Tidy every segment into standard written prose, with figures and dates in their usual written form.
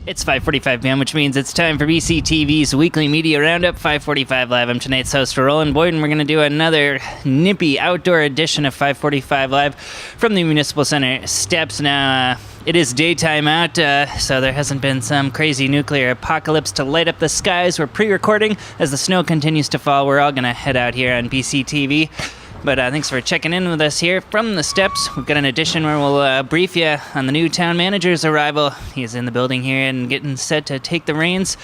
It's 5:45 p.m., which means it's time for BCTV's weekly media roundup, 5:45 Live. I'm tonight's host, Roland Boyd, and we're going to do another nippy outdoor edition of 5:45 Live from the Municipal Center steps. Now, it is daytime out, so there hasn't been some crazy nuclear apocalypse to light up the skies. We're pre-recording as the snow continues to fall. We're all going to head out here on BCTV. But thanks for checking in with us here from the steps. We've got an edition where we'll brief you on the new town manager's arrival. He's in the building here and getting set to take the reins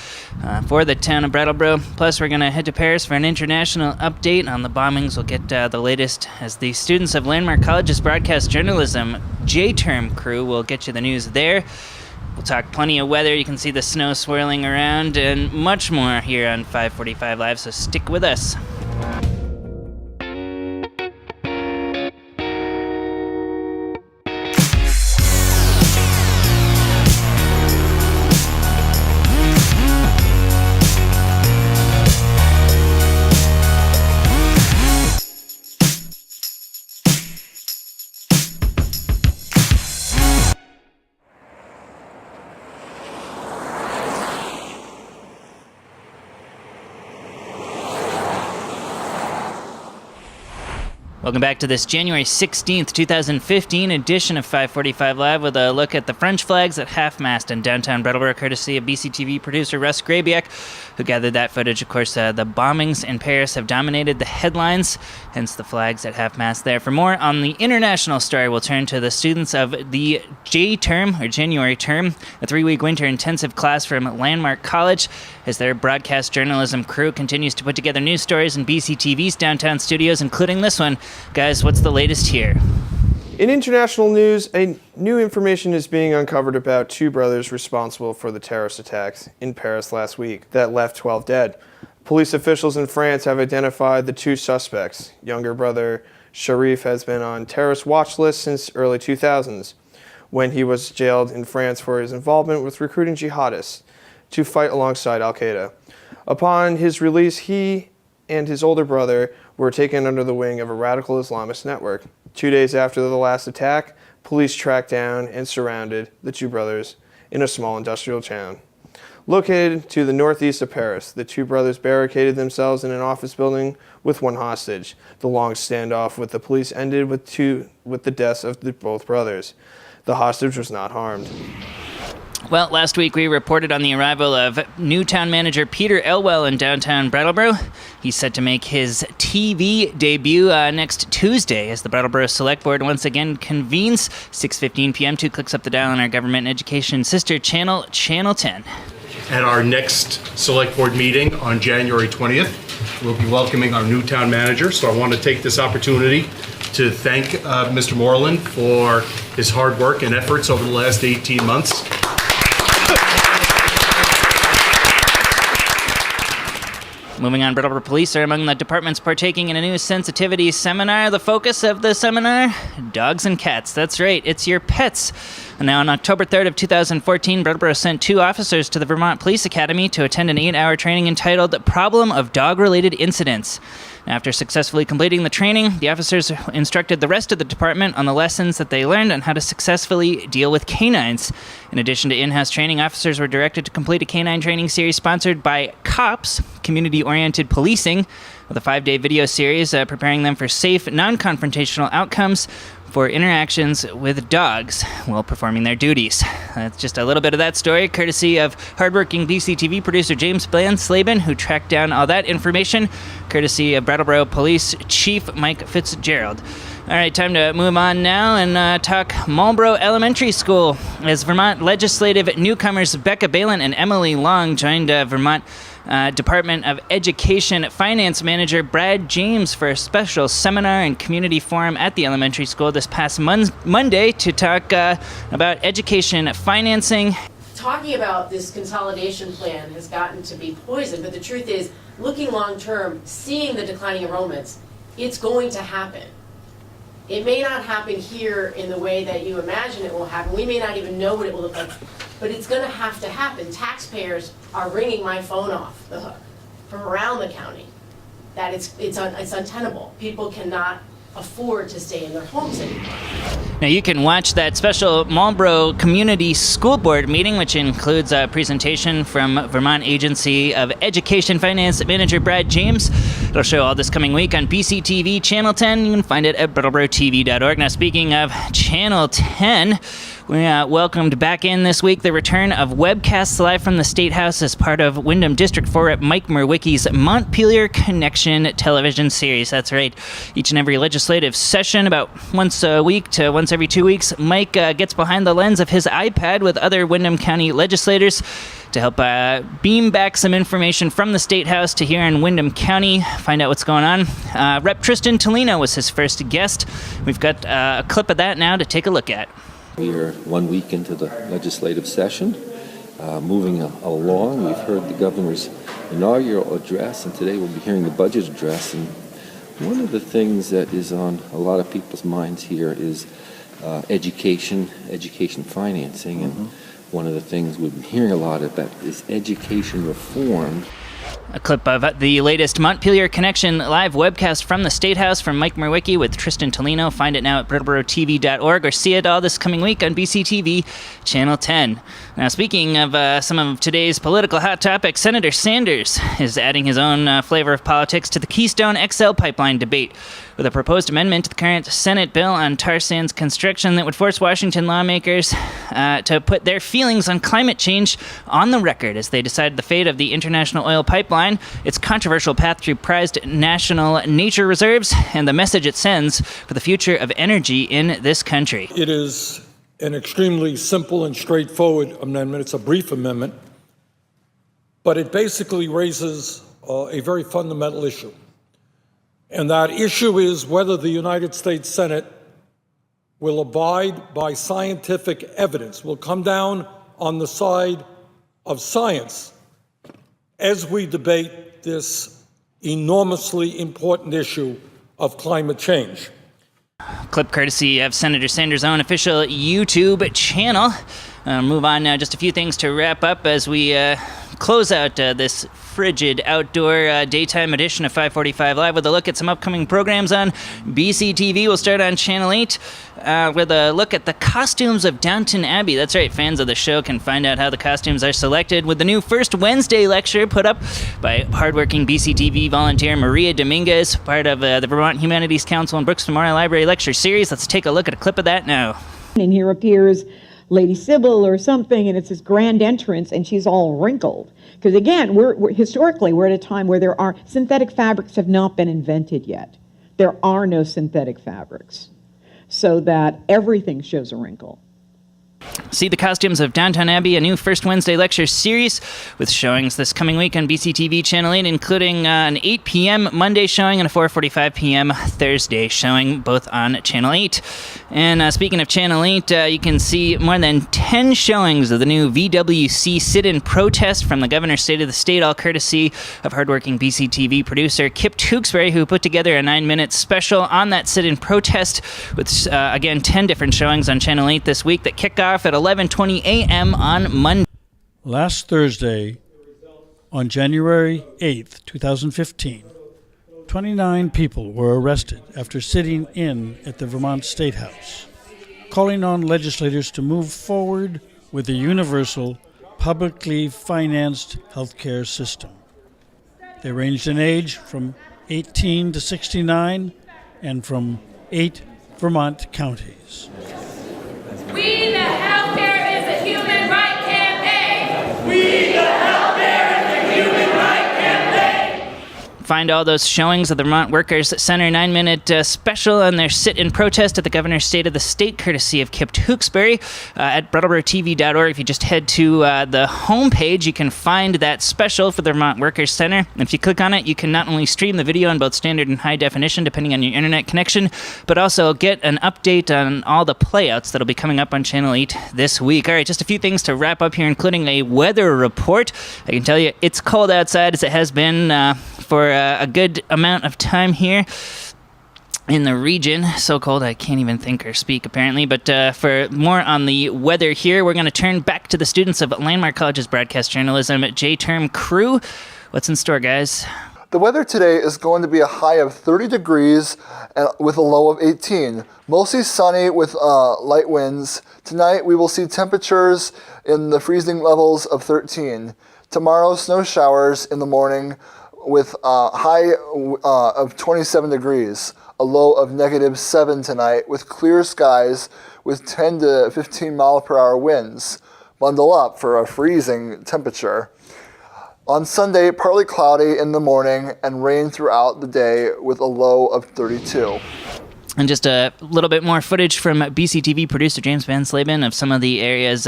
for the town of Brattleboro. Plus, we're going to head to Paris for an international update on the bombings. We'll get the latest as the students of Landmark College's broadcast journalism J-term crew will get you the news there. We'll talk plenty of weather. You can see the snow swirling around and much more here on 5:45 Live, so stick with us. Welcome back to this January 16th, 2015 edition of 5:45 Live with a look at the French flags at half-mast in downtown Brattleboro, courtesy of BCTV producer Russ Grabiak, who gathered that footage. Of course, the bombings in Paris have dominated the headlines, hence the flags at half-mast there. For more on the international story, we'll turn to the students of the J-term, or January term, a 3-week winter intensive class from Landmark College, as their broadcast journalism crew continues to put together news stories in BCTV's downtown studios, including this one. Guys, what's the latest here? In international news, new information is being uncovered about two brothers responsible for the terrorist attacks in Paris last week that left 12 dead. Police officials in France have identified the two suspects. Younger brother Sharif has been on terrorist watch lists since early 2000s, when he was jailed in France for his involvement with recruiting jihadists to fight alongside Al-Qaeda. Upon his release, he and his older brother were taken under the wing of a radical Islamist network. 2 days after the last attack, police tracked down and surrounded the two brothers in a small industrial town. Located to the northeast of Paris, the two brothers barricaded themselves in an office building with one hostage. The long standoff with the police ended with the deaths of both brothers. The hostage was not harmed. Well, last week we reported on the arrival of new town manager Peter Elwell in downtown Brattleboro. He's set to make his TV debut next Tuesday as the Brattleboro Select Board once again convenes 6:15 p.m. 2 clicks up the dial on our government and education sister channel, Channel 10. At our next Select Board meeting on January 20th, we'll be welcoming our new town manager. So I want to take this opportunity to thank Mr. Moreland for his hard work and efforts over the last 18 months. Moving on, Brattleboro Police are among the departments partaking in a new sensitivity seminar. The focus of the seminar, dogs and cats. That's right, it's your pets. And now on October 3rd of 2014, Brattleboro sent 2 officers to the Vermont Police Academy to attend an 8-hour training entitled Problem of Dog-Related Incidents. After successfully completing the training, the officers instructed the rest of the department on the lessons that they learned on how to successfully deal with canines. In addition to in-house training, officers were directed to complete a canine training series sponsored by COPS, Community-Oriented Policing, with a 5-day video series preparing them for safe, non-confrontational outcomes for interactions with dogs while performing their duties. That's just a little bit of that story, courtesy of hardworking BCTV producer James Slavin, who tracked down all that information, courtesy of Brattleboro Police Chief Mike Fitzgerald. All right, time to move on now and talk Marlboro Elementary School, as Vermont legislative newcomers Becca Balin and Emily Long joined Vermont Department of Education Finance Manager Brad James for a special seminar and community forum at the elementary school this past Monday to talk about education financing. Talking about this consolidation plan has gotten to be poison, but the truth is, looking long term, seeing the declining enrollments, it's going to happen. It may not happen here in the way that you imagine it will happen. We may not even know what it will look like, but it's going to have to happen. Taxpayers are ringing my phone off the hook from around the county that it's untenable. People cannot afford to stay in their homes anymore. Now, you can watch that special Marlborough Community School Board meeting, which includes a presentation from Vermont Agency of Education Finance Manager Brad James. It'll show all this coming week on BCTV Channel 10. You can find it at BrattleboroTV.org. Now, speaking of Channel 10, we welcomed back in this week the return of webcasts live from the State House as part of Wyndham District 4 Rep Mike Merwicki's Montpelier Connection television series. That's right. Each and every legislative session, about once a week to once every 2 weeks, Mike gets behind the lens of his iPad with other Wyndham County legislators to help beam back some information from the State House to here in Wyndham County, find out what's going on. Rep Tristan Tolino was his first guest. We've got a clip of that now to take a look at. We are 1 week into the legislative session, moving along. We've heard the governor's inaugural address, and today we'll be hearing the budget address. And one of the things that is on a lot of people's minds here is education financing. And one of the things we've been hearing a lot about is education reform. A clip of the latest Montpelier Connection live webcast from the State House from Mike Merwicki with Tristan Tolino. Find it now at BrattleboroTV.org or see it all this coming week on BCTV Channel 10. Now, speaking of some of today's political hot topics, Senator Sanders is adding his own flavor of politics to the Keystone XL pipeline debate with a proposed amendment to the current Senate bill on tar sands construction that would force Washington lawmakers to put their feelings on climate change on the record as they decide the fate of the International Oil Pipeline, its controversial path through prized national nature reserves, and the message it sends for the future of energy in this country. It is an extremely simple and straightforward amendment. It's a brief amendment, but it basically raises a very fundamental issue. And that issue is whether the United States Senate will abide by scientific evidence, will come down on the side of science as we debate this enormously important issue of climate change. Clip courtesy of Senator Sanders' own official YouTube channel. Move on now, just a few things to wrap up as we close out this frigid outdoor daytime edition of 545 Live with a look at some upcoming programs on BCTV. We'll start on Channel 8 with a look at the costumes of Downton Abbey. That's right, fans of the show can find out how the costumes are selected with the new First Wednesday lecture put up by hardworking BCTV volunteer Maria Dominguez, part of the Vermont Humanities Council and Brooks Memorial Library lecture series. Let's take a look at a clip of that now. And here appears Lady Sybil or something, and it's this grand entrance, and she's all wrinkled. Because again, we're historically at a time where synthetic fabrics have not been invented yet. There are no synthetic fabrics, so that everything shows a wrinkle. See the costumes of Downton Abbey, a new First Wednesday lecture series with showings this coming week on BCTV Channel 8, including an 8 p.m. Monday showing and a 4:45 p.m. Thursday showing, both on Channel 8. And speaking of Channel 8, you can see more than 10 showings of the new VWC sit-in protest from the Governor's State of the State, all courtesy of hardworking BCTV producer Kip Tewksbury, who put together a 9-minute special on that sit-in protest with, again, 10 different showings on Channel 8 this week that kick off at 11:20 a.m. on Monday. Last Thursday, on January 8th, 2015, 29 people were arrested after sitting in at the Vermont State House, calling on legislators to move forward with a universal, publicly financed healthcare system. They ranged in age from 18 to 69 and from 8 Vermont counties. We the healthcare is a human right campaign. We the healthcare is a human right campaign. Find all those showings of the Vermont Workers Center 9-minute special and their sit-in protest at the Governor's State of the State, courtesy of Kip Tewksbury, at BrattleboroTV.org. If you just head to the homepage, you can find that special for the Vermont Workers Center. And if you click on it, you can not only stream the video in both standard and high definition, depending on your internet connection, but also get an update on all the playouts that'll be coming up on Channel 8 this week. All right, just a few things to wrap up here, including a weather report. I can tell you it's cold outside, as it has been for a good amount of time here in the region. So cold I can't even think or speak, apparently. But for more on the weather here, we're going to turn back to the students of Landmark College's broadcast journalism J-Term crew. What's in store, guys? The weather today is going to be a high of 30 degrees and with a low of 18. Mostly sunny with light winds. Tonight we will see temperatures in the freezing levels of 13. Tomorrow, snow showers in the morning with a high of 27 degrees. A low of -7 tonight with clear skies with 10 to 15 mile per hour winds. Bundle up for a freezing temperature. On Sunday, partly cloudy in the morning and rain throughout the day with a low of 32. And just a little bit more footage from BCTV producer James Van Slaben of some of the area's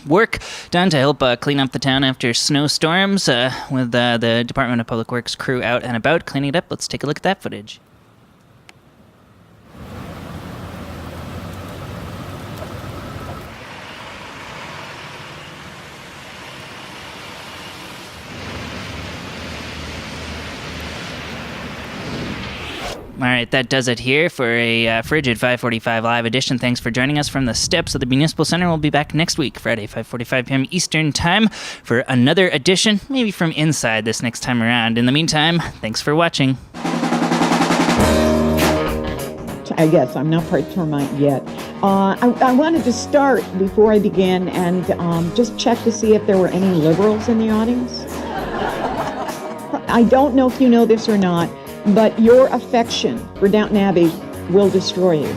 work done to help clean up the town after snowstorms with the Department of Public Works crew out and about cleaning it up. Let's take a look at that footage. All right, that does it here for a Frigid 545 Live edition. Thanks for joining us from the steps of the Municipal Center. We'll be back next week, Friday, 5:45 p.m. Eastern Time, for another edition, maybe from inside this next time around. In the meantime, thanks for watching. I guess I'm not part termite yet. I wanted to start before I begin and just check to see if there were any liberals in the audience. I don't know if you know this or not, but your affection for Downton Abbey will destroy you.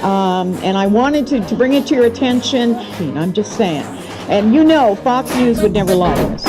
And I wanted to bring it to your attention. I'm just saying. And you know, Fox News would never lie to us.